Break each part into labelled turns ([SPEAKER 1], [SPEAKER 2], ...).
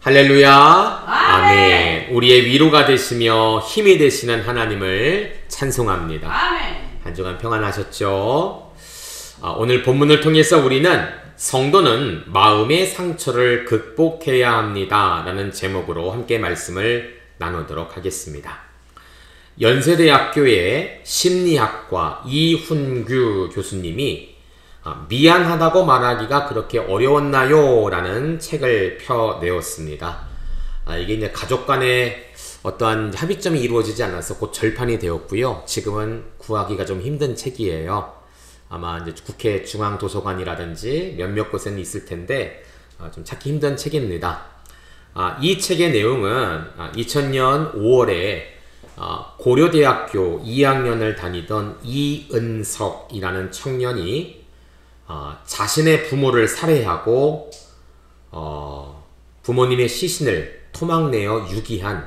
[SPEAKER 1] 할렐루야. 아멘. 우리의 위로가 되시며 힘이 되시는 하나님을 찬송합니다.
[SPEAKER 2] 아멘.
[SPEAKER 1] 한 주간 평안하셨죠? 오늘 본문을 통해서 우리는 성도는 마음의 상처를 극복해야 합니다 라는 제목으로 함께 말씀을 나누도록 하겠습니다. 연세대학교의 심리학과 이훈규 교수님이 미안하다고 말하기가 그렇게 어려웠나요? 라는 책을 펴내었습니다. 이게 이제 가족 간에 어떠한 합의점이 이루어지지 않아서 곧 절판이 되었고요. 지금은 구하기가 좀 힘든 책이에요. 아마 이제 국회 중앙도서관이라든지 몇몇 곳에는 있을 텐데 좀 찾기 힘든 책입니다. 이 책의 내용은 2000년 5월에 고려대학교 2학년을 다니던 이은석이라는 청년이 자신의 부모를 살해하고 부모님의 시신을 토막내어 유기한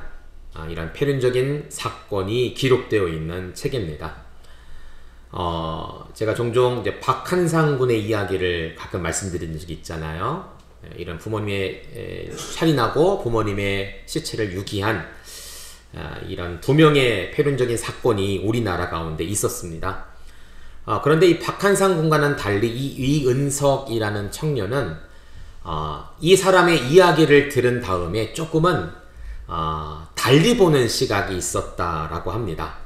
[SPEAKER 1] 이런 패륜적인 사건이 기록되어 있는 책입니다. 제가 종종 이제 박한상 군의 이야기를 가끔 말씀드리는 적이 있잖아요. 이런 부모님의 살인하고 부모님의 시체를 유기한 이런 두 명의 패륜적인 사건이 우리나라 가운데 있었습니다. 그런데 이 박한상 군과는 달리 이 이은석이라는 청년은 이 사람의 이야기를 들은 다음에 조금은 달리 보는 시각이 있었다라고 합니다.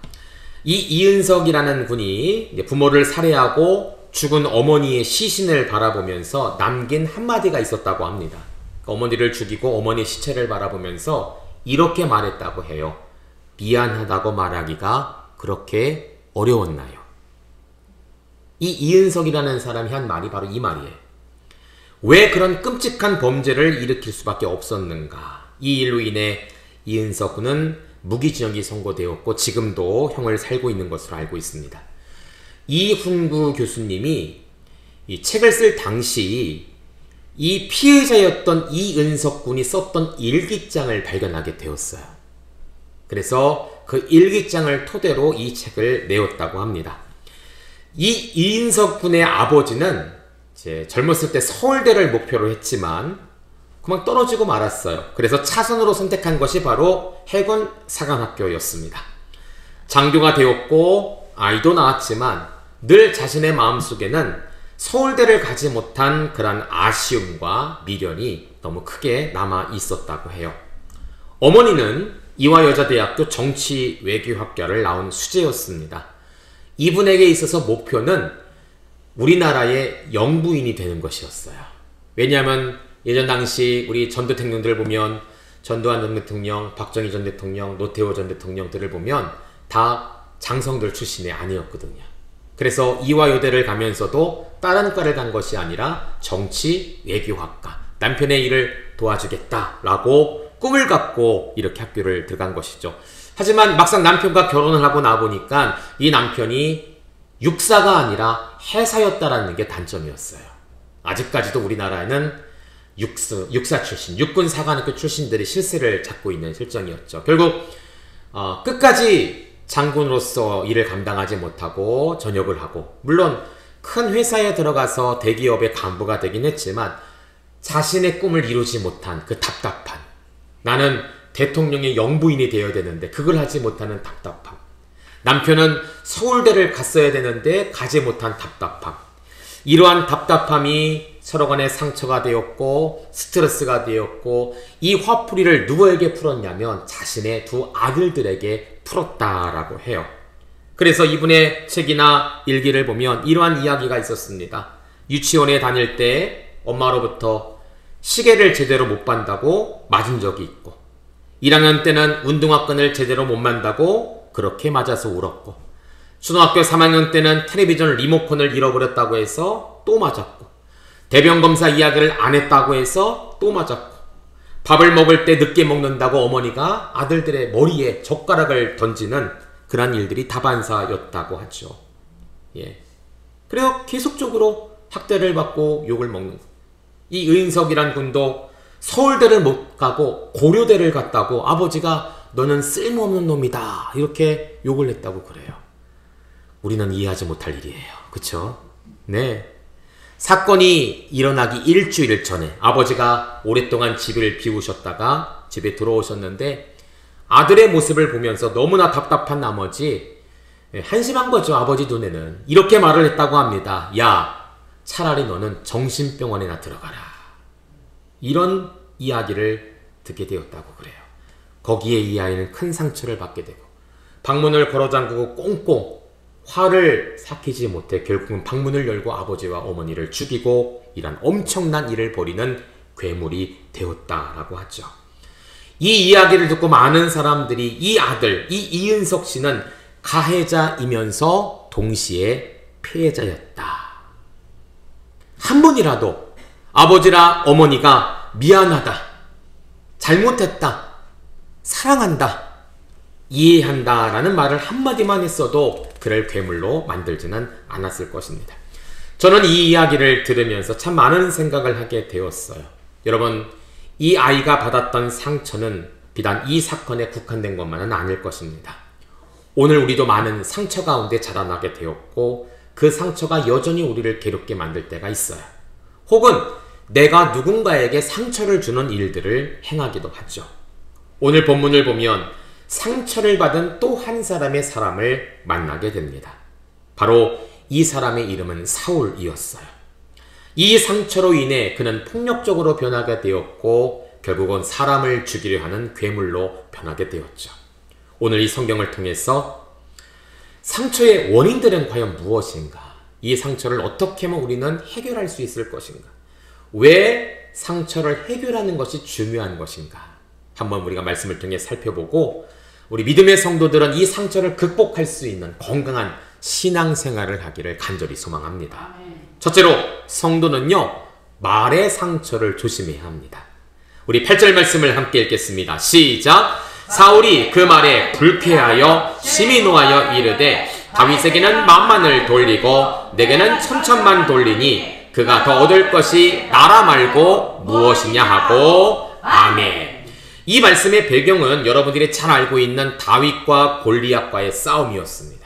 [SPEAKER 1] 이 이은석이라는 분이 부모를 살해하고 죽은 어머니의 시신을 바라보면서 남긴 한마디가 있었다고 합니다. 어머니를 죽이고 어머니의 시체를 바라보면서 이렇게 말했다고 해요. 미안하다고 말하기가 그렇게 어려웠나요? 이 이은석이라는 사람이 한 말이 바로 이 말이에요. 왜 그런 끔찍한 범죄를 일으킬 수밖에 없었는가? 이 일로 인해 이은석 군은 무기징역이 선고되었고 지금도 형을 살고 있는 것으로 알고 있습니다. 이훈구 교수님이 이 책을 쓸 당시 이 피해자였던 이은석 군이 썼던 일기장을 발견하게 되었어요. 그래서 그 일기장을 토대로 이 책을 내었다고 합니다. 이 이은석 군의 아버지는 이제 젊었을 때 서울대를 목표로 했지만 그만 떨어지고 말았어요. 그래서 차선으로 선택한 것이 바로 해군 사관학교였습니다. 장교가 되었고 아이도 낳았지만 늘 자신의 마음속에는 서울대를 가지 못한 그런 아쉬움과 미련이 너무 크게 남아 있었다고 해요. 어머니는 이화여자대학교 정치외교학과를 나온 수재였습니다. 이분에게 있어서 목표는 우리나라의 영부인이 되는 것이었어요. 왜냐하면 예전 당시 우리 전 대통령들을 보면 전두환 전 대통령, 박정희 전 대통령, 노태우 전 대통령들을 보면 다 장성들 출신이 아니었거든요. 그래서 이화여대를 가면서도 다른 과를 간 것이 아니라 정치 외교학과, 남편의 일을 도와주겠다라고 꿈을 갖고 이렇게 학교를 들어간 것이죠. 하지만 막상 남편과 결혼을 하고 나보니까 이 남편이 육사가 아니라 해사였다라는 게 단점이었어요. 아직까지도 우리나라에는 육사 출신, 육군사관학교 출신들이 실세를 잡고 있는 실정이었죠. 결국 끝까지 장군으로서 일을 감당하지 못하고 전역을 하고, 물론 큰 회사에 들어가서 대기업의 간부가 되긴 했지만 자신의 꿈을 이루지 못한 그 답답한, 나는 대통령의 영부인이 되어야 되는데 그걸 하지 못하는 답답함, 남편은 서울대를 갔어야 되는데 가지 못한 답답함, 이러한 답답함이 서로 간에 상처가 되었고 스트레스가 되었고 이 화풀이를 누구에게 풀었냐면 자신의 두 아들들에게 풀었다라고 해요. 그래서 이분의 책이나 일기를 보면 이러한 이야기가 있었습니다. 유치원에 다닐 때 엄마로부터 시계를 제대로 못 반다고 맞은 적이 있고, 1학년 때는 운동화끈을 제대로 못 만다고 그렇게 맞아서 울었고, 초등학교 3학년 때는 텔레비전 리모컨을 잃어버렸다고 해서 또 맞았고, 대변검사 이야기를 안 했다고 해서 또 맞았고, 밥을 먹을 때 늦게 먹는다고 어머니가 아들들의 머리에 젓가락을 던지는 그런 일들이 다반사였다고 하죠. 예. 그래서 계속적으로 학대를 받고 욕을 먹는 거예요. 이 의인석이란 군도 서울대를 못 가고 고려대를 갔다고 아버지가 너는 쓸모없는 놈이다 이렇게 욕을 했다고 그래요. 우리는 이해하지 못할 일이에요. 그쵸? 네. 사건이 일어나기 일주일 전에 아버지가 오랫동안 집을 비우셨다가 집에 들어오셨는데 아들의 모습을 보면서 너무나 답답한 나머지 한심한 거죠. 아버지 눈에는. 이렇게 말을 했다고 합니다. 야, 차라리 너는 정신병원에나 들어가라. 이런 이야기를 듣게 되었다고 그래요. 거기에 이 아이는 큰 상처를 받게 되고 방문을 걸어 잠그고 꽁꽁 화를 삭히지 못해 결국은 방문을 열고 아버지와 어머니를 죽이고 이런 엄청난 일을 벌이는 괴물이 되었다라고 하죠. 이 이야기를 듣고 많은 사람들이 이 아들, 이 이은석 씨는 가해자이면서 동시에 피해자였다. 한 번이라도 아버지라 어머니가 미안하다, 잘못했다, 사랑한다, 이해한다 라는 말을 한마디만 했어도 그를 괴물로 만들지는 않았을 것입니다. 저는 이 이야기를 들으면서 참 많은 생각을 하게 되었어요. 여러분, 이 아이가 받았던 상처는 비단 이 사건에 국한된 것만은 아닐 것입니다. 오늘 우리도 많은 상처 가운데 자라나게 되었고 그 상처가 여전히 우리를 괴롭게 만들 때가 있어요. 혹은 내가 누군가에게 상처를 주는 일들을 행하기도 하죠. 오늘 본문을 보면 상처를 받은 또 한 사람의 사람을 만나게 됩니다. 바로 이 사람의 이름은 사울이었어요. 이 상처로 인해 그는 폭력적으로 변하게 되었고 결국은 사람을 죽이려 하는 괴물로 변하게 되었죠. 오늘 이 성경을 통해서 상처의 원인들은 과연 무엇인가? 이 상처를 어떻게 하면 우리는 해결할 수 있을 것인가? 왜 상처를 해결하는 것이 중요한 것인가? 한번 우리가 말씀을 통해 살펴보고 우리 믿음의 성도들은 이 상처를 극복할 수 있는 건강한 신앙생활을 하기를 간절히 소망합니다. 첫째로 성도는요, 말의 상처를 조심해야 합니다. 우리 8절 말씀을 함께 읽겠습니다. 시작! 사울이 그 말에 불쾌하여 심히 노하여 이르되 다윗에게는 만만을 돌리고 내게는 천천만 돌리니 그가 더 얻을 것이 나라 말고 무엇이냐 하고 아멘. 이 말씀의 배경은 여러분들이 잘 알고 있는 다윗과 골리앗과의 싸움이었습니다.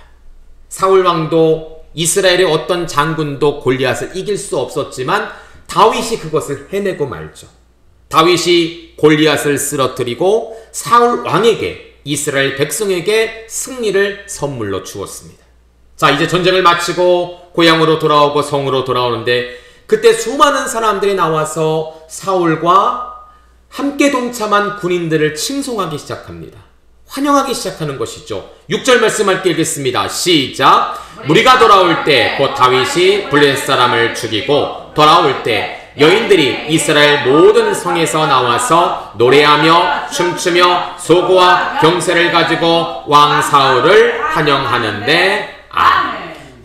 [SPEAKER 1] 사울 왕도 이스라엘의 어떤 장군도 골리앗을 이길 수 없었지만 다윗이 그것을 해내고 말죠. 다윗이 골리앗을 쓰러뜨리고 사울 왕에게, 이스라엘 백성에게 승리를 선물로 주었습니다. 자, 이제 전쟁을 마치고 고향으로 돌아오고 성으로 돌아오는데 그때 수많은 사람들이 나와서 사울과 함께 동참한 군인들을 칭송하기 시작합니다. 환영하기 시작하는 것이죠. 6절 말씀 함께 읽겠습니다. 시작! 무리가 돌아올 때 곧 다윗이 블레셋 사람을 죽이고 돌아올 때 여인들이 이스라엘 모든 성에서 나와서 노래하며 춤추며 소고와 경세를 가지고 왕 사울을 환영하는데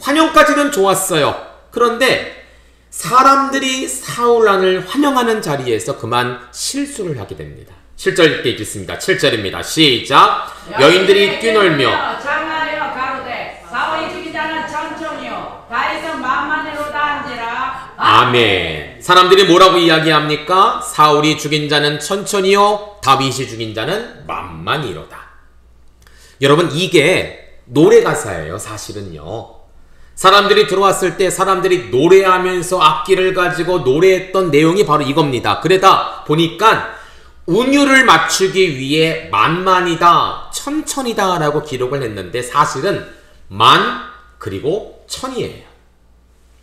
[SPEAKER 1] 환영까지는 좋았어요. 그런데 사람들이 사울 왕을 환영하는 자리에서 그만 실수를 하게 됩니다. 7절 읽게 읽겠습니다. 7절입니다. 시작! 여인들이 뛰놀며 장하여 가로되 사울이 죽인 자는 천천히요 다윗은 만만으로다 한지라. 아멘. 사람들이 뭐라고 이야기합니까? 사울이 죽인 자는 천천히요 다윗이 죽인 자는 만만히로다. 여러분, 이게 노래 가사예요. 사실은요. 사람들이 들어왔을 때 사람들이 노래하면서 악기를 가지고 노래했던 내용이 바로 이겁니다. 그러다 보니까 운율을 맞추기 위해 만만이다, 천천이다 라고 기록을 했는데 사실은 만 그리고 천이에요.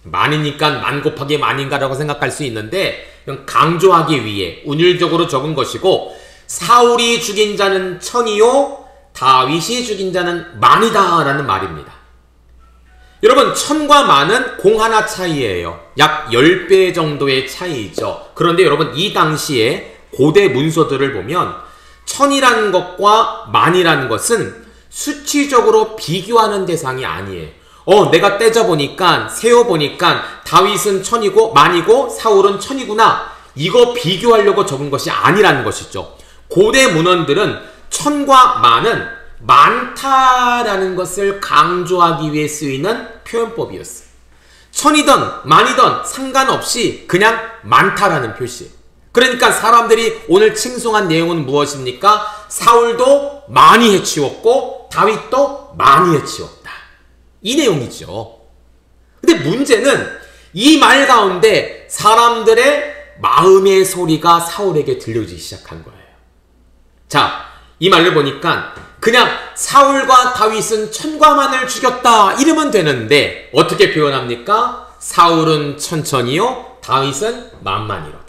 [SPEAKER 1] 만이니까 만 곱하기 만인가 라고 생각할 수 있는데 강조하기 위해 운율적으로 적은 것이고 사울이 죽인 자는 천이요 다윗이 죽인 자는 만이다 라는 말입니다. 여러분, 천과 만은 공 하나 차이예요. 약 10배 정도의 차이죠. 그런데 여러분, 이 당시에 고대 문서들을 보면 천이라는 것과 만이라는 것은 수치적으로 비교하는 대상이 아니에요. 내가 떼져보니까, 세어보니까 다윗은 천이고 만이고 사울은 천이구나. 이거 비교하려고 적은 것이 아니라는 것이죠. 고대 문헌들은 천과 만은 많다라는 것을 강조하기 위해 쓰이는 표현법이었어요. 천이든 만이든 상관없이 그냥 많다라는 표시. 그러니까 사람들이 오늘 칭송한 내용은 무엇입니까? 사울도 많이 해치웠고 다윗도 많이 해치웠다. 이 내용이죠. 근데 문제는 이 말 가운데 사람들의 마음의 소리가 사울에게 들려지기 시작한 거예요. 자, 이 말을 보니까 그냥 사울과 다윗은 천과만을 죽였다 이러면 되는데 어떻게 표현합니까? 사울은 천천히요, 다윗은 만만이로다.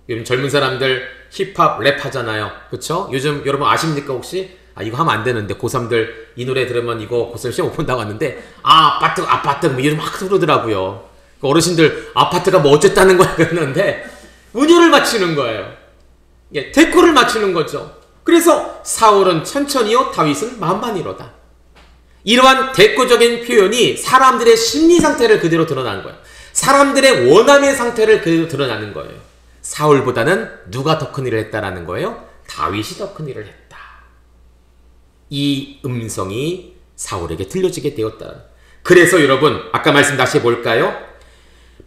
[SPEAKER 1] 요즘 젊은 사람들 힙합 랩 하잖아요. 그쵸? 요즘 여러분 아십니까 혹시? 이거 하면 안 되는데 고3들 이 노래 들으면 이거 고3 시험 못 본다고 하는데 아파트 뭐 이런 막 그러더라고요. 어르신들 아파트가 뭐 어쨌다는 거야 그러는데 은유를 맞추는 거예요. 예, 데코를 맞추는 거죠. 그래서 사울은 천천히요, 다윗은 만만이로다. 이러한 데코적인 표현이 사람들의 심리 상태를 그대로 드러난 거예요. 사람들의 원함의 상태를 그대로 드러나는 거예요. 사울보다는 누가 더 큰 일을 했다라는 거예요? 다윗이 더 큰 일을 했다. 이 음성이 사울에게 들려지게 되었다. 그래서 여러분 아까 말씀 다시 해볼까요?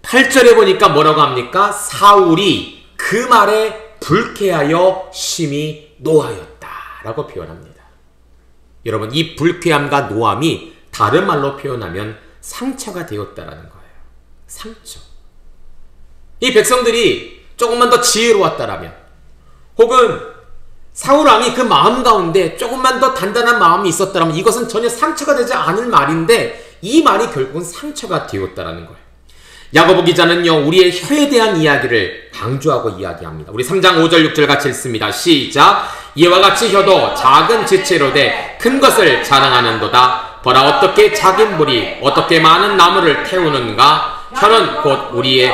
[SPEAKER 1] 8절에 보니까 뭐라고 합니까? 사울이 그 말에 불쾌하여 심히 노하였다 라고 표현합니다. 여러분 이 불쾌함과 노함이 다른 말로 표현하면 상처가 되었다라는 거예요. 상처. 이 백성들이 조금만 더 지혜로웠다라면 혹은 사울 왕이 그 마음 가운데 조금만 더 단단한 마음이 있었다면 이것은 전혀 상처가 되지 않을 말인데 이 말이 결국은 상처가 되었다라는 거예요. 야고보 기자는요, 우리의 혀에 대한 이야기를 강조하고 이야기합니다. 우리 3장 5절 6절 같이 읽습니다. 시작. 이와 같이 혀도 작은 지체로 돼 큰 것을 자랑하는도다. 보라 어떻게 작은 불이 어떻게 많은 나무를 태우는가. 혀는 곧 우리의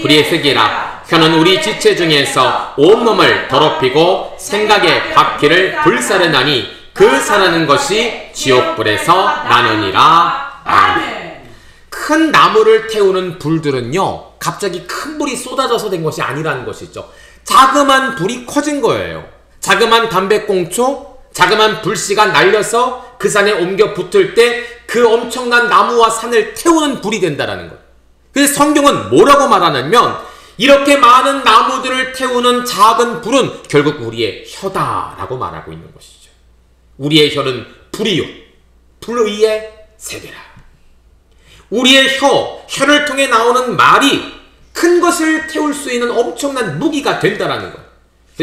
[SPEAKER 1] 불의 색이라. 혀는 우리 지체 중에서 온몸을 더럽히고 생각의 바퀴를 불사르나니 그 사르는 것이 지옥불에서 나느니라. 아멘. 큰 나무를 태우는 불들은요, 갑자기 큰 불이 쏟아져서 된 것이 아니라는 것이죠. 자그만 불이 커진 거예요. 자그만 담배꽁초, 자그만 불씨가 날려서 그 산에 옮겨 붙을 때 그 엄청난 나무와 산을 태우는 불이 된다라는 거예요. 그래서 성경은 뭐라고 말하냐면 이렇게 많은 나무들을 태우는 작은 불은 결국 우리의 혀다라고 말하고 있는 것이죠. 우리의 혀는 불이요, 불의의 세계라. 우리의 혀를 통해 나오는 말이 큰 것을 태울 수 있는 엄청난 무기가 된다라는 거예요.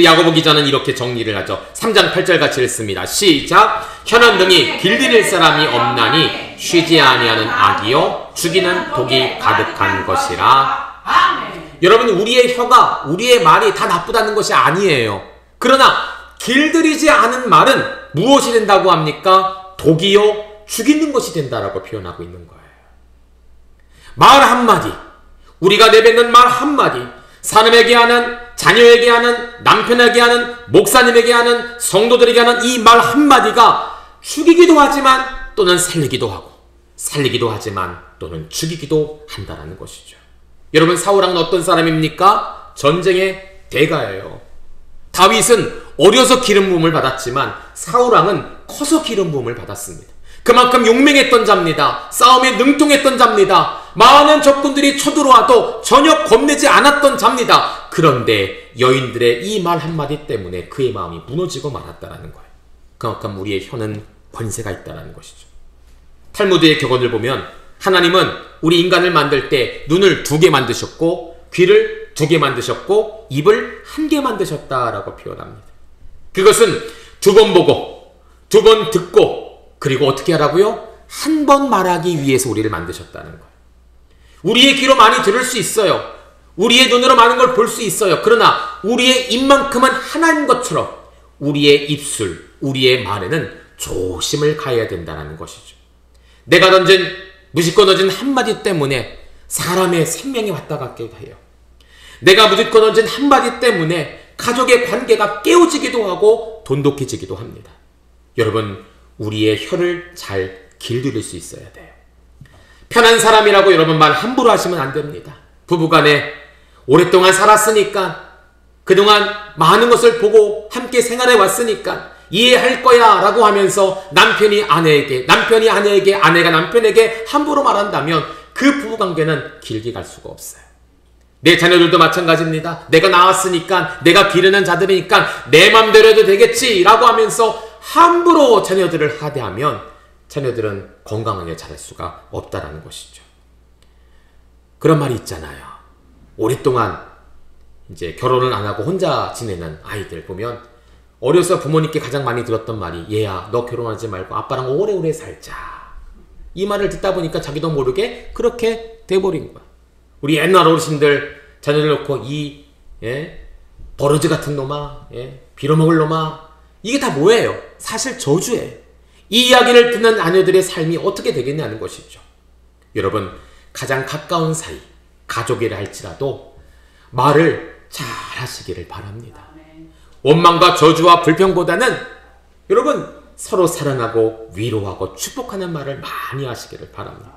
[SPEAKER 1] 야고보 기자는 이렇게 정리를 하죠. 3장 8절 같이 읽습니다. 시작. 혀는 능히 길들일 사람이 없나니 쉬지 아니하는 악이요 죽이는 독이 가득한 것이라. 아멘. 여러분 우리의 혀가 우리의 말이 다 나쁘다는 것이 아니에요. 그러나 길들이지 않은 말은 무엇이 된다고 합니까? 독이요 죽이는 것이 된다라고 표현하고 있는 거예요. 말 한마디, 우리가 내뱉는 말 한마디, 사람에게 하는, 자녀에게 하는, 남편에게 하는, 목사님에게 하는, 성도들에게 하는 이 말 한마디가 죽이기도 하지만 또는 살리기도 하고, 살리기도 하지만 또는 죽이기도 한다는 것이죠. 여러분 사울왕은 어떤 사람입니까? 전쟁의 대가예요. 다윗은 어려서 기름 부음을 받았지만 사울왕은 커서 기름 부음을 받았습니다. 그만큼 용맹했던 자입니다. 싸움에 능통했던 자입니다. 많은 적군들이 쳐들어와도 전혀 겁내지 않았던 자입니다. 그런데 여인들의 이 말 한마디 때문에 그의 마음이 무너지고 말았다는 거예요. 그만큼 우리의 혀는 권세가 있다는 것이죠. 탈무드의 격언을 보면 하나님은 우리 인간을 만들 때 눈을 2개 만드셨고 귀를 2개 만드셨고 입을 1개 만드셨다라고 표현합니다. 그것은 2번 보고 2번 듣고 그리고 어떻게 하라고요? 1번 말하기 위해서 우리를 만드셨다는 거예요. 우리의 귀로 많이 들을 수 있어요. 우리의 눈으로 많은 걸 볼 수 있어요. 그러나 우리의 입만큼은 하나인 것처럼 우리의 입술, 우리의 말에는 조심을 가해야 된다는 것이죠. 내가 무심코 던진 한마디 때문에 사람의 생명이 왔다 갔기도 해요. 내가 무심코 던진 한마디 때문에 가족의 관계가 깨어지기도 하고 돈독해지기도 합니다. 여러분 우리의 혀를 잘 길들일 수 있어야 돼요. 편한 사람이라고 여러분 말 함부로 하시면 안 됩니다. 부부간에 오랫동안 살았으니까 그동안 많은 것을 보고 함께 생활해 왔으니까 이해할 거야 라고 하면서 남편이 아내에게, 아내가 남편에게 함부로 말한다면 그 부부관계는 길게 갈 수가 없어요. 내 자녀들도 마찬가지입니다. 내가 낳았으니까, 내가 기르는 자들이니까 내 맘대로 해도 되겠지 라고 하면서 함부로 자녀들을 하대하면 자녀들은 건강하게 자랄 수가 없다라는 것이죠. 그런 말이 있잖아요. 오랫동안 이제 결혼을 안 하고 혼자 지내는 아이들 보면 어려서 부모님께 가장 많이 들었던 말이 얘야 너 결혼하지 말고 아빠랑 오래오래 살자. 이 말을 듣다 보니까 자기도 모르게 그렇게 돼버린 거야. 우리 옛날 어르신들 자녀를 놓고 이 버러지 같은 놈아, 빌어먹을 놈아, 이게 다 뭐예요? 사실 저주예요. 이 이야기를 듣는 아녀들의 삶이 어떻게 되겠냐는 것이죠. 여러분, 가장 가까운 사이, 가족이라 할지라도 말을 잘 하시기를 바랍니다. 원망과 저주와 불평보다는 여러분 서로 사랑하고 위로하고 축복하는 말을 많이 하시기를 바랍니다.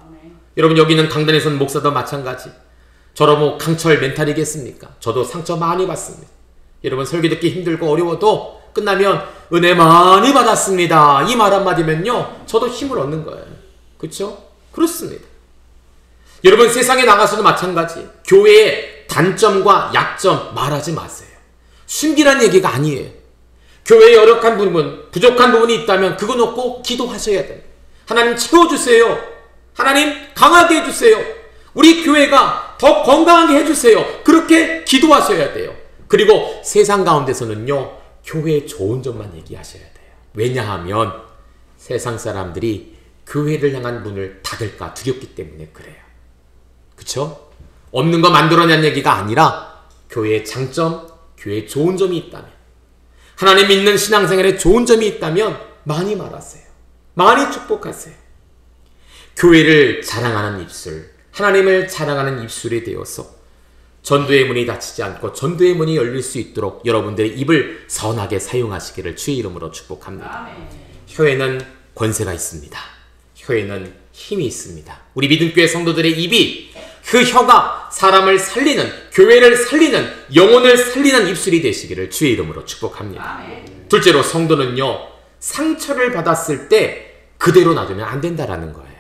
[SPEAKER 1] 여러분, 여기 있는 강단에 선 목사도 마찬가지. 저런 뭐 강철 멘탈이겠습니까? 저도 상처 많이 받습니다. 여러분, 설교 듣기 힘들고 어려워도 끝나면 은혜 많이 받았습니다. 이 말 한마디면요 저도 힘을 얻는 거예요. 그렇죠? 그렇습니다. 여러분, 세상에 나가서도 마찬가지. 교회의 단점과 약점 말하지 마세요. 숨기란 얘기가 아니에요. 교회에 열악한 부분, 부족한 부분이 있다면 그거 놓고 기도하셔야 돼요. 하나님 채워주세요. 하나님 강하게 해주세요. 우리 교회가 더 건강하게 해주세요. 그렇게 기도하셔야 돼요. 그리고 세상 가운데서는요 교회의 좋은 점만 얘기하셔야 돼요. 왜냐하면 세상 사람들이 교회를 향한 문을 닫을까 두렵기 때문에 그래요. 그쵸? 없는 거 만들어낸 얘기가 아니라 교회의 장점, 교회의 좋은 점이 있다면, 하나님 믿는 신앙생활에 좋은 점이 있다면 많이 말하세요. 많이 축복하세요. 교회를 자랑하는 입술, 하나님을 자랑하는 입술이 되어서 전도의 문이 닫히지 않고 전도의 문이 열릴 수 있도록 여러분들의 입을 선하게 사용하시기를 주의 이름으로 축복합니다. 혀에는 권세가 있습니다. 혀에는 힘이 있습니다. 우리 믿음교회 성도들의 입이, 그 혀가 사람을 살리는, 교회를 살리는, 영혼을 살리는 입술이 되시기를 주의 이름으로 축복합니다. 둘째로, 성도는요 상처를 받았을 때 그대로 놔두면 안 된다라는 거예요.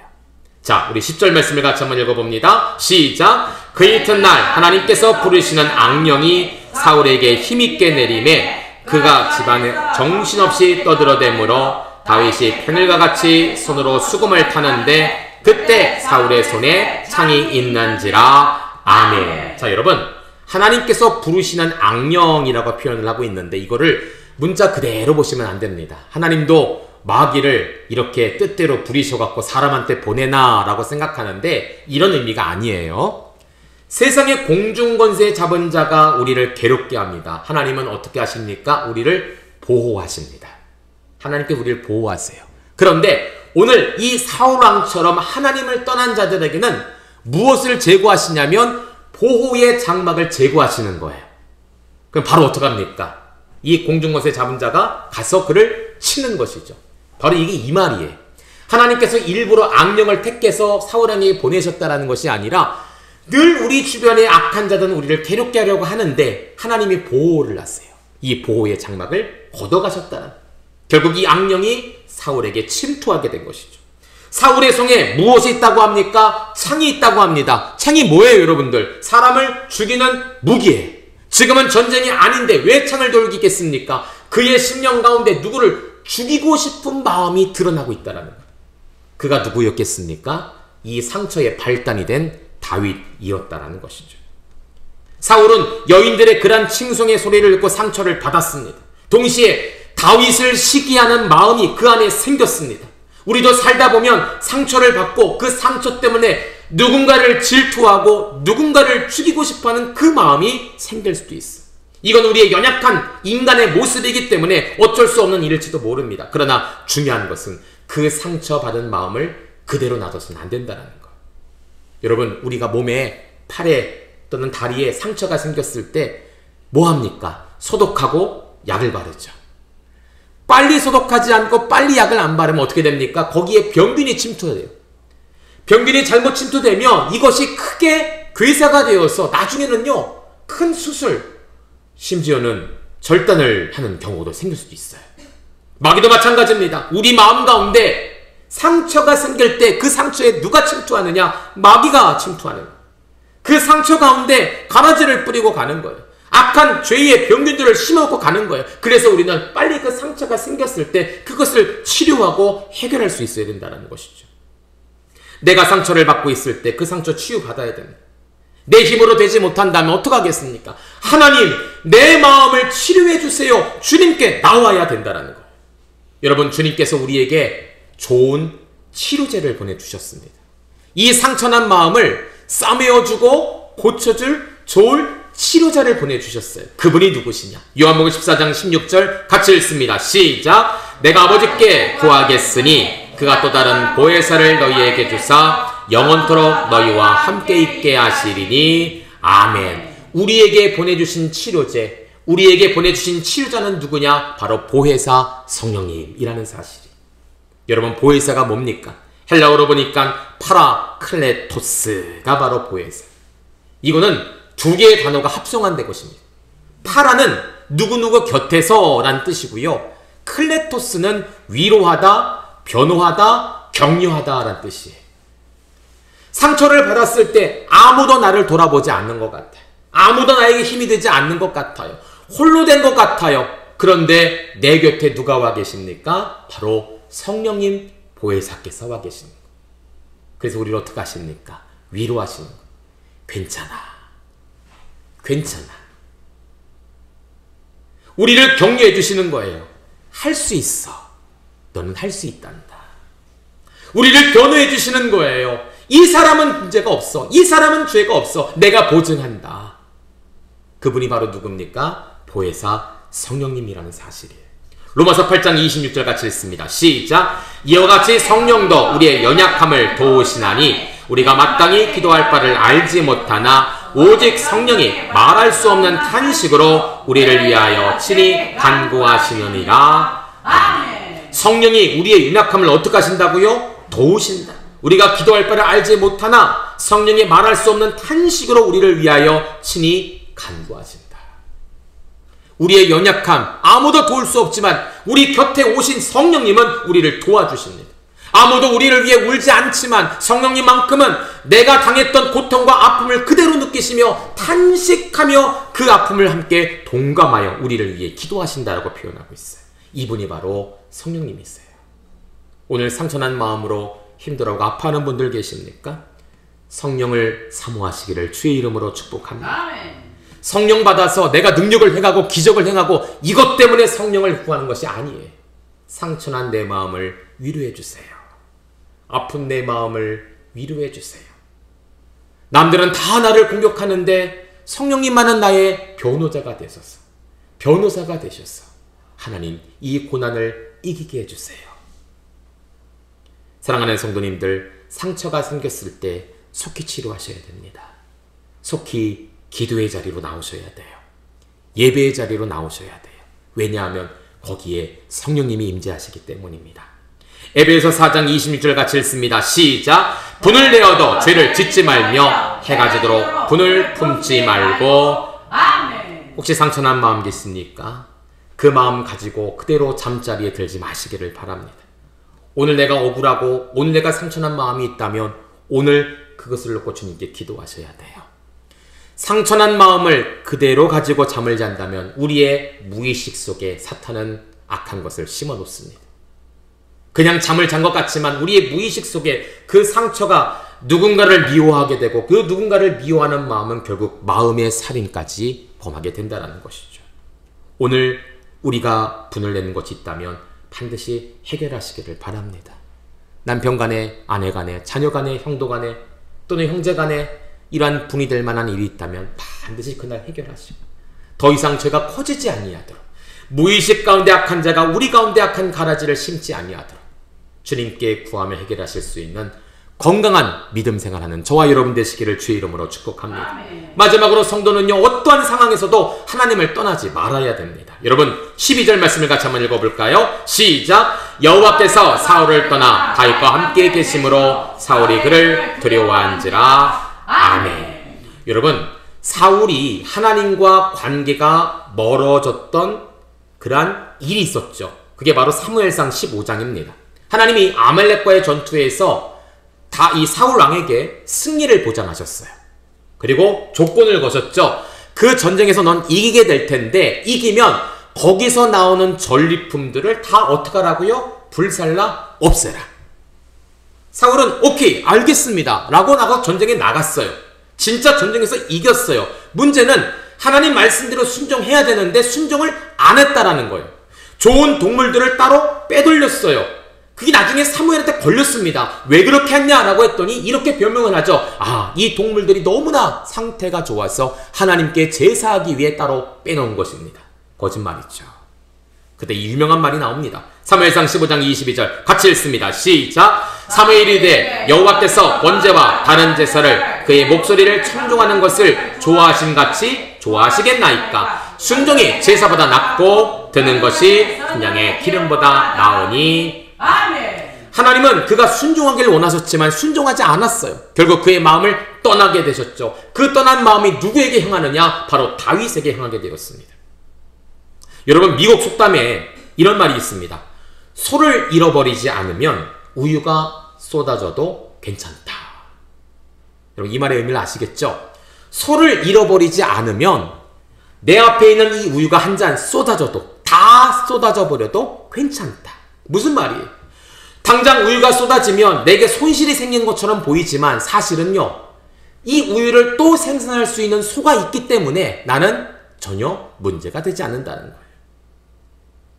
[SPEAKER 1] 자, 우리 10절 말씀을 같이 한번 읽어봅니다. 시작. 그 이튿날 하나님께서 부르시는 악령이 사울에게 힘있게 내림에 그가 집안에 정신없이 떠들어대므로 다윗이 평일과 같이 손으로 수금을 타는데 그때 사울의 손에 창이 있는지라. 아멘. 자, 여러분, 하나님께서 부르시는 악령이라고 표현을 하고 있는데 이거를 문자 그대로 보시면 안 됩니다. 하나님도 마귀를 이렇게 뜻대로 부리셔갖고 사람한테 보내나 라고 생각하는데 이런 의미가 아니에요. 세상의 공중권세 잡은 자가 우리를 괴롭게 합니다. 하나님은 어떻게 하십니까? 우리를 보호하십니다. 하나님께 우리를 보호하세요. 그런데 오늘 이 사울왕처럼 하나님을 떠난 자들에게는 무엇을 제거하시냐면 보호의 장막을 제거하시는 거예요. 그럼 바로 어떻게 합니까? 이 공중권세 잡은 자가 가서 그를 치는 것이죠. 바로 이게 이 말이에요. 하나님께서 일부러 악령을 택해서 사울왕에게 보내셨다는 것이 아니라 늘 우리 주변의 악한 자들은 우리를 괴롭게 하려고 하는데 하나님이 보호를 하세요. 이 보호의 장막을 걷어가셨다는, 결국 이 악령이 사울에게 침투하게 된 것이죠. 사울의 손에 무엇이 있다고 합니까? 창이 있다고 합니다. 창이 뭐예요, 여러분들? 사람을 죽이는 무기예요. 지금은 전쟁이 아닌데 왜 창을 돌리겠습니까? 그의 심령 가운데 누구를 죽이고 싶은 마음이 드러나고 있다는 거예요. 그가 누구였겠습니까? 이 상처의 발단이 된 다윗이었다라는 것이죠. 사울은 여인들의 그런 칭송의 소리를 듣고 상처를 받았습니다. 동시에 다윗을 시기하는 마음이 그 안에 생겼습니다. 우리도 살다 보면 상처를 받고 그 상처 때문에 누군가를 질투하고 누군가를 죽이고 싶어하는 그 마음이 생길 수도 있어. 이건 우리의 연약한 인간의 모습이기 때문에 어쩔 수 없는 일일지도 모릅니다. 그러나 중요한 것은 그 상처받은 마음을 그대로 놔둬서는 안 된다는 거. 여러분, 우리가 몸에, 팔에 또는 다리에 상처가 생겼을 때 뭐합니까? 소독하고 약을 바르죠. 빨리 소독하지 않고 빨리 약을 안 바르면 어떻게 됩니까? 거기에 병균이 침투돼요. 병균이 잘못 침투되면 이것이 크게 괴사가 되어서 나중에는요 큰 수술, 심지어는 절단을 하는 경우도 생길 수도 있어요. 마귀도 마찬가지입니다. 우리 마음 가운데 상처가 생길 때 그 상처에 누가 침투하느냐? 마귀가 침투하는 거예요. 그 상처 가운데 가라지를 뿌리고 가는 거예요. 악한 죄의 병균들을 심어놓고 가는 거예요. 그래서 우리는 빨리 그 상처가 생겼을 때 그것을 치료하고 해결할 수 있어야 된다는 것이죠. 내가 상처를 받고 있을 때 그 상처 치유받아야 됩니다. 내 힘으로 되지 못한다면 어떡하겠습니까? 하나님, 내 마음을 치료해 주세요. 주님께 나와야 된다라는 거예요. 여러분, 주님께서 우리에게 좋은 치료제를 보내주셨습니다. 이 상처난 마음을 싸매어주고 고쳐줄 좋은 치료자를 보내주셨어요. 그분이 누구시냐? 요한복음 14장 16절 같이 읽습니다. 시작! 내가 아버지께 구하겠으니 그가 또 다른 보혜사를 너희에게 주사 영원토록 너희와 함께 있게 하시리니 아멘. 우리에게 보내주신 치료제, 우리에게 보내주신 치료자는 누구냐? 바로 보혜사 성령님이라는 사실이. 여러분, 보혜사가 뭡니까? 헬라어로 보니까 파라클레토스가 바로 보혜사. 이거는 두 개의 단어가 합성한 것입니다. 파라는 누구누구 곁에서 라는 뜻이고요. 클레토스는 위로하다, 변호하다, 격려하다 라는 뜻이에요. 상처를 받았을 때 아무도 나를 돌아보지 않는 것 같아요. 아무도 나에게 힘이 되지 않는 것 같아요. 홀로 된 것 같아요. 그런데 내 곁에 누가 와 계십니까? 바로 성령님 보혜사께서 와 계십니다. 그래서 우리를 어떻게 하십니까? 위로하시는 거예요. 괜찮아. 괜찮아. 우리를 격려해 주시는 거예요. 할 수 있어. 너는 할 수 있단다. 우리를 변호해 주시는 거예요. 이 사람은 문제가 없어. 이 사람은 죄가 없어. 내가 보증한다. 그분이 바로 누굽니까? 보혜사 성령님이라는 사실이에요. 로마서 8장 26절 같이 읽습니다. 시작! 이와 같이 성령도 우리의 연약함을 도우시나니 우리가 마땅히 기도할 바를 알지 못하나 오직 성령이 말할 수 없는 탄식으로 우리를 위하여 친히 간구하시느니라. 아멘. 성령이 우리의 연약함을 어떻게 하신다고요? 도우신다. 우리가 기도할 바를 알지 못하나 성령이 말할 수 없는 탄식으로 우리를 위하여 친히 간구하신다. 우리의 연약함 아무도 도울 수 없지만 우리 곁에 오신 성령님은 우리를 도와주십니다. 아무도 우리를 위해 울지 않지만 성령님만큼은 내가 당했던 고통과 아픔을 그대로 느끼시며 탄식하며 그 아픔을 함께 동감하여 우리를 위해 기도하신다라고 표현하고 있어요. 이분이 바로 성령님이세요. 오늘 상처난 마음으로 힘들어하고 아파하는 분들 계십니까? 성령을 사모하시기를 주의 이름으로 축복합니다. 성령 받아서 내가 능력을 행하고 기적을 행하고 이것 때문에 성령을 구하는 것이 아니에요. 상처난 내 마음을 위로해 주세요. 아픈 내 마음을 위로해 주세요. 남들은 다 나를 공격하는데 성령님만은 나의 변호자가 되셔서, 변호사가 되셔서 하나님 이 고난을 이기게 해주세요. 사랑하는 성도님들, 상처가 생겼을 때 속히 치료하셔야 됩니다. 속히 기도의 자리로 나오셔야 돼요. 예배의 자리로 나오셔야 돼요. 왜냐하면 거기에 성령님이 임재하시기 때문입니다. 에베소 4장 26절 같이 읽습니다. 시작! 분을 내어도 죄를 짓지 말며 해가 지도록 분을 품지 말고. 혹시 상처난 마음 계십니까? 그 마음 가지고 그대로 잠자리에 들지 마시기를 바랍니다. 오늘 내가 억울하고 오늘 내가 상처난 마음이 있다면 오늘 그것을 놓고 주님께 기도하셔야 돼요. 상처난 마음을 그대로 가지고 잠을 잔다면 우리의 무의식 속에 사탄은 악한 것을 심어 놓습니다. 그냥 잠을 잔 것 같지만 우리의 무의식 속에 그 상처가 누군가를 미워하게 되고 그 누군가를 미워하는 마음은 결국 마음의 살인까지 범하게 된다는 것이죠. 오늘 우리가 분을 내는 것이 있다면 반드시 해결하시기를 바랍니다. 남편 간에, 아내 간에, 자녀 간에, 형도 간에 또는 형제 간에 이러한 분이 될 만한 일이 있다면 반드시 그날 해결하시고 더 이상 죄가 커지지 아니하도록 무의식 가운데 악한 자가 우리 가운데 악한 가라지를 심지 아니하도록 주님께 구하며 해결하실 수 있는 건강한 믿음 생활하는 저와 여러분 되시기를 주의 이름으로 축복합니다. 아멘. 마지막으로 성도는요, 어떠한 상황에서도 하나님을 떠나지 말아야 됩니다. 여러분 12절 말씀을 같이 한번 읽어볼까요? 시작! 여호와께서 사울을 떠나 다윗과 함께 계심으로 사울이 그를 두려워한지라. 아멘. 여러분, 사울이 하나님과 관계가 멀어졌던 그러한 일이 있었죠. 그게 바로 사무엘상 15장입니다. 하나님이 아말렉과의 전투에서 다 이 사울 왕에게 승리를 보장하셨어요. 그리고 조건을 거셨죠. 그 전쟁에서 넌 이기게 될 텐데 이기면 거기서 나오는 전리품들을 다 어떻게 하라고요? 불살라 없애라. 사울은 오케이 알겠습니다 라고 나가 전쟁에 나갔어요. 진짜 전쟁에서 이겼어요. 문제는 하나님 말씀대로 순종해야 되는데 순종을 안 했다라는 거예요. 좋은 동물들을 따로 빼돌렸어요. 그게 나중에 사무엘한테 걸렸습니다. 왜 그렇게 했냐라고 했더니 이렇게 변명을 하죠. 아, 이 동물들이 너무나 상태가 좋아서 하나님께 제사하기 위해 따로 빼놓은 것입니다. 거짓말이죠. 그때 유명한 말이 나옵니다. 사무엘상 15장 22절 같이 읽습니다. 시작. 사무엘이 이르되 여호와께서 번제와 다른 제사를 그의 목소리를 청종하는 것을 좋아하심같이 좋아하시겠나이까. 순종이 제사보다 낫고 드는 것이 그냥의 기름보다 나으니. 하나님은 그가 순종하기를 원하셨지만 순종하지 않았어요. 결국 그의 마음을 떠나게 되셨죠. 그 떠난 마음이 누구에게 향하느냐? 바로 다윗에게 향하게 되었습니다. 여러분, 미국 속담에 이런 말이 있습니다. 소를 잃어버리지 않으면 우유가 쏟아져도 괜찮다. 여러분, 이 말의 의미를 아시겠죠? 소를 잃어버리지 않으면 내 앞에 있는 이 우유가 한 잔 쏟아져도, 다 쏟아져 버려도 괜찮다. 무슨 말이에요? 당장 우유가 쏟아지면 내게 손실이 생긴 것처럼 보이지만 사실은요, 이 우유를 또 생산할 수 있는 소가 있기 때문에 나는 전혀 문제가 되지 않는다는 거예요.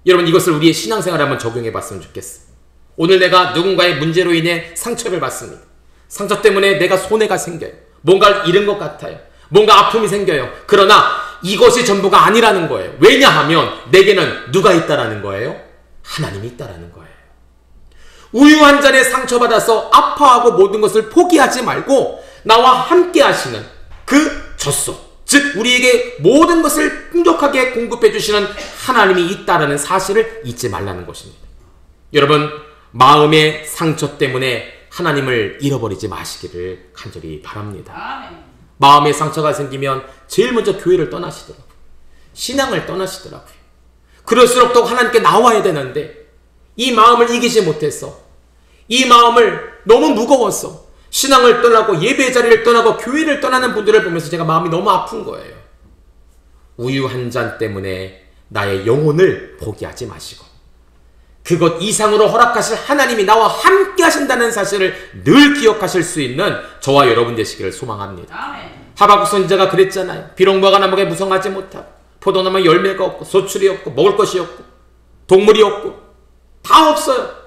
[SPEAKER 1] 여러분, 이것을 우리의 신앙생활에 한번 적용해 봤으면 좋겠어요. 오늘 내가 누군가의 문제로 인해 상처를 받습니다. 상처 때문에 내가 손해가 생겨요. 뭔가를 잃은 것 같아요. 뭔가 아픔이 생겨요. 그러나 이것이 전부가 아니라는 거예요. 왜냐하면 내게는 누가 있다라는 거예요? 하나님이 있다라는 거예요. 우유 한 잔에 상처받아서 아파하고 모든 것을 포기하지 말고 나와 함께 하시는 그 젖소, 즉 우리에게 모든 것을 풍족하게 공급해 주시는 하나님이 있다라는 사실을 잊지 말라는 것입니다. 여러분, 마음의 상처 때문에 하나님을 잃어버리지 마시기를 간절히 바랍니다. 아멘. 마음의 상처가 생기면 제일 먼저 교회를 떠나시더라고요. 신앙을 떠나시더라고요. 그럴수록 더 하나님께 나와야 되는데 이 마음을 이기지 못해서, 이 마음을 너무 무거워서 신앙을 떠나고 예배 자리를 떠나고 교회를 떠나는 분들을 보면서 제가 마음이 너무 아픈 거예요. 우유 한 잔 때문에 나의 영혼을 포기하지 마시고 그것 이상으로 허락하실 하나님이 나와 함께 하신다는 사실을 늘 기억하실 수 있는 저와 여러분 되시기를 소망합니다. 아멘. 하박국 선지자가 그랬잖아요. 비록 무화과 나무에 무성하지 못하고 포도나무에 열매가 없고 소출이 없고 먹을 것이 없고 동물이 없고 다 없어요.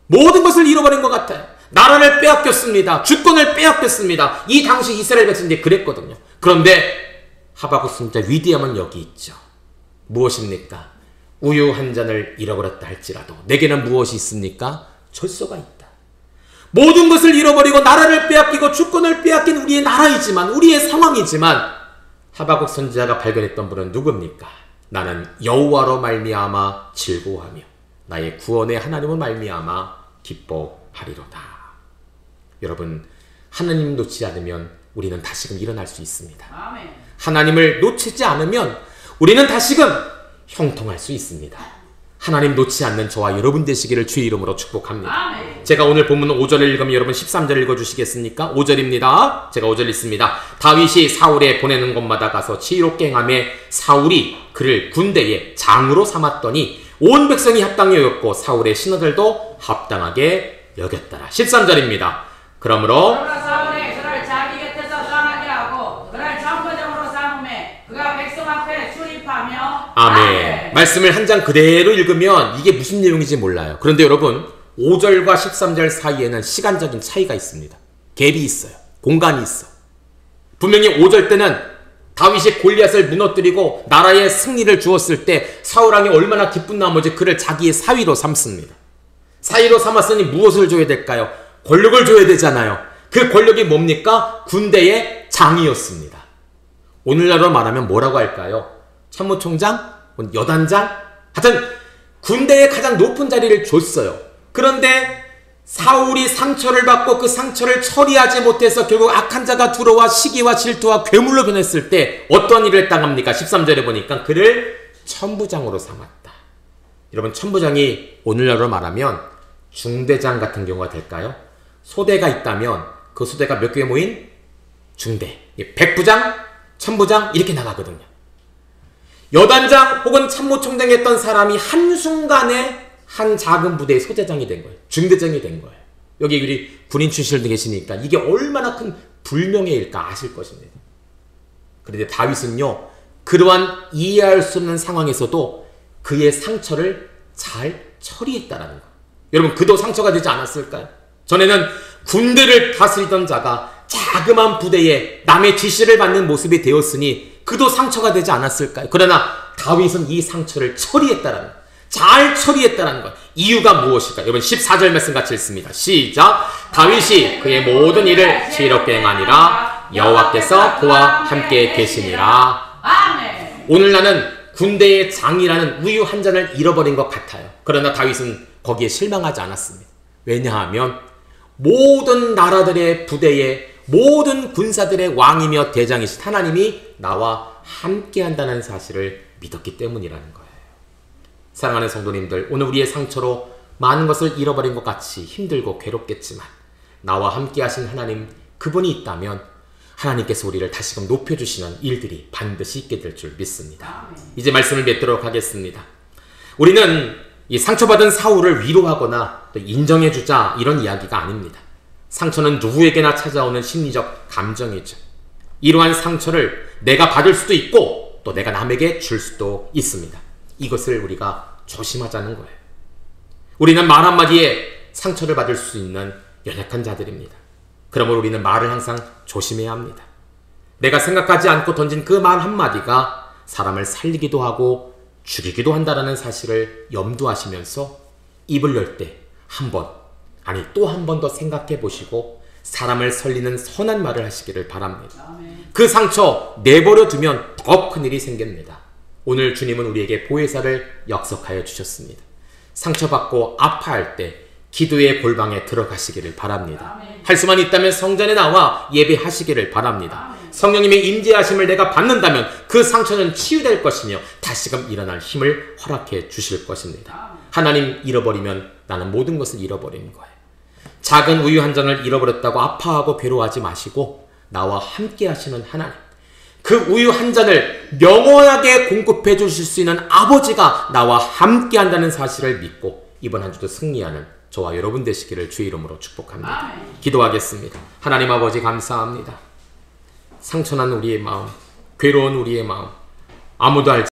[SPEAKER 1] 모든 것을 잃어버린 것 같아요. 나라를 빼앗겼습니다. 주권을 빼앗겼습니다. 이 당시 이스라엘 백성들이 그랬거든요. 그런데 하박국 선지자 위대함은 여기 있죠. 무엇입니까? 우유 한 잔을 잃어버렸다 할지라도 내게는 무엇이 있습니까? 젖소가 있다. 모든 것을 잃어버리고 나라를 빼앗기고 주권을 빼앗긴 우리의 나라이지만, 우리의 상황이지만 하박국 선지자가 발견했던 분은 누굽니까? 나는 여호와로 말미암아 즐거워하며 나의 구원의 하나님을 말미암아 기뻐하리로다. 여러분, 하나님 놓치지 않으면 우리는 다시금 일어날 수 있습니다. 아멘. 하나님을 놓치지 않으면 우리는 다시금 형통할 수 있습니다. 하나님 놓지 않는 저와 여러분 되시기를 주의 이름으로 축복합니다. 아멘. 제가 오늘 본문 5절을 읽으면 여러분 13절 읽어주시겠습니까? 5절입니다. 제가 5절 읽습니다. 다윗이 사울에 보내는 곳마다 가서 지혜롭게 행하며 사울이 그를 군대의 장으로 삼았더니 온 백성이 합당히 여겼고 사울의 신하들도 합당하게 여겼더라. 13절입니다. 그러므로
[SPEAKER 2] 사울이 그를 자기 곁에서 떠나게 하고 그를 정거장으로 삼음에 그가 백성 앞에 출입하며.
[SPEAKER 1] 아멘. 말씀을 한 장 그대로 읽으면 이게 무슨 내용인지 몰라요. 그런데 여러분, 5절과 13절 사이에는 시간적인 차이가 있습니다. 갭이 있어요. 공간이 있어. 분명히 5절 때는 다윗이 골리앗을 무너뜨리고 나라에 승리를 주었을 때 사울왕이 얼마나 기쁜 나머지 그를 자기의 사위로 삼습니다. 사위로 삼았으니 무엇을 줘야 될까요? 권력을 줘야 되잖아요. 그 권력이 뭡니까? 군대의 장이었습니다. 오늘날로 말하면 뭐라고 할까요? 참모총장? 여단장? 하여튼 군대의 가장 높은 자리를 줬어요. 그런데 사울이 상처를 받고 그 상처를 처리하지 못해서 결국 악한 자가 들어와 시기와 질투와 괴물로 변했을 때 어떤 일을 당합니까? 13절에 보니까 그를 천부장으로 삼았다. 여러분, 천부장이 오늘날로 말하면 중대장 같은 경우가 될까요? 소대가 있다면 그 소대가 몇 개 모인? 중대. 백부장, 천부장 이렇게 나가거든요. 여단장 혹은 참모총장이 했던 사람이 한순간에 한 작은 부대의 소대장이 된 거예요. 중대장이 된 거예요. 여기 우리 군인 출신들 계시니까 이게 얼마나 큰 불명예일까 아실 것입니다. 그런데 다윗은요, 그러한 이해할 수 없는 상황에서도 그의 상처를 잘 처리했다라는 거예요. 여러분, 그도 상처가 되지 않았을까요? 전에는 군대를 다스리던 자가 자그마한 부대에 남의 지시를 받는 모습이 되었으니 그도 상처가 되지 않았을까요? 그러나 다윗은 이 상처를 처리했다라는 거예요. 잘 처리했다라는 거예요. 이유가 무엇일까요? 여러분 14절 말씀 같이 읽습니다. 시작. 다윗이 그의 모든 일을 지혜롭게 행하니라 여호와께서 그와 함께 계시니라.
[SPEAKER 2] 아멘.
[SPEAKER 1] 오늘 나는 군대의 장이라는 우유 한 잔을 잃어버린 것 같아요. 그러나 다윗은 거기에 실망하지 않았습니다. 왜냐하면 모든 나라들의 부대에 모든 군사들의 왕이며 대장이신 하나님이 나와 함께 한다는 사실을 믿었기 때문이라는 거예요. 사랑하는 성도님들, 오늘 우리의 상처로 많은 것을 잃어버린 것 같이 힘들고 괴롭겠지만 나와 함께 하신 하나님, 그분이 있다면 하나님께서 우리를 다시금 높여주시는 일들이 반드시 있게 될 줄 믿습니다. 이제 말씀을 맺도록 하겠습니다. 우리는 이 상처받은 사울을 위로하거나 또 인정해주자 이런 이야기가 아닙니다. 상처는 누구에게나 찾아오는 심리적 감정이죠. 이러한 상처를 내가 받을 수도 있고 또 내가 남에게 줄 수도 있습니다. 이것을 우리가 조심하자는 거예요. 우리는 말 한마디에 상처를 받을 수 있는 연약한 자들입니다. 그러므로 우리는 말을 항상 조심해야 합니다. 내가 생각하지 않고 던진 그 말 한마디가 사람을 살리기도 하고 죽이기도 한다는 사실을 염두하시면서 입을 열 때 한 번, 아니 또 한 번 더 생각해 보시고 사람을 살리는 선한 말을 하시기를 바랍니다. 그 상처 내버려 두면 더 큰일이 생깁니다. 오늘 주님은 우리에게 보혜사를 역석하여 주셨습니다. 상처받고 아파할 때 기도의 골방에 들어가시기를 바랍니다. 할 수만 있다면 성전에 나와 예배하시기를 바랍니다. 성령님의 임재하심을 내가 받는다면 그 상처는 치유될 것이며 다시금 일어날 힘을 허락해 주실 것입니다. 하나님 잃어버리면 나는 모든 것을 잃어버리는 거예요. 작은 우유 한 잔을 잃어버렸다고 아파하고 괴로워하지 마시고 나와 함께 하시는 하나님, 그 우유 한 잔을 영원하게 공급해 주실 수 있는 아버지가 나와 함께 한다는 사실을 믿고 이번 한 주도 승리하는 저와 여러분 되시기를 주의 이름으로 축복합니다. 기도하겠습니다. 하나님 아버지 감사합니다. 상처난 우리의 마음, 괴로운 우리의 마음, 아무도 알지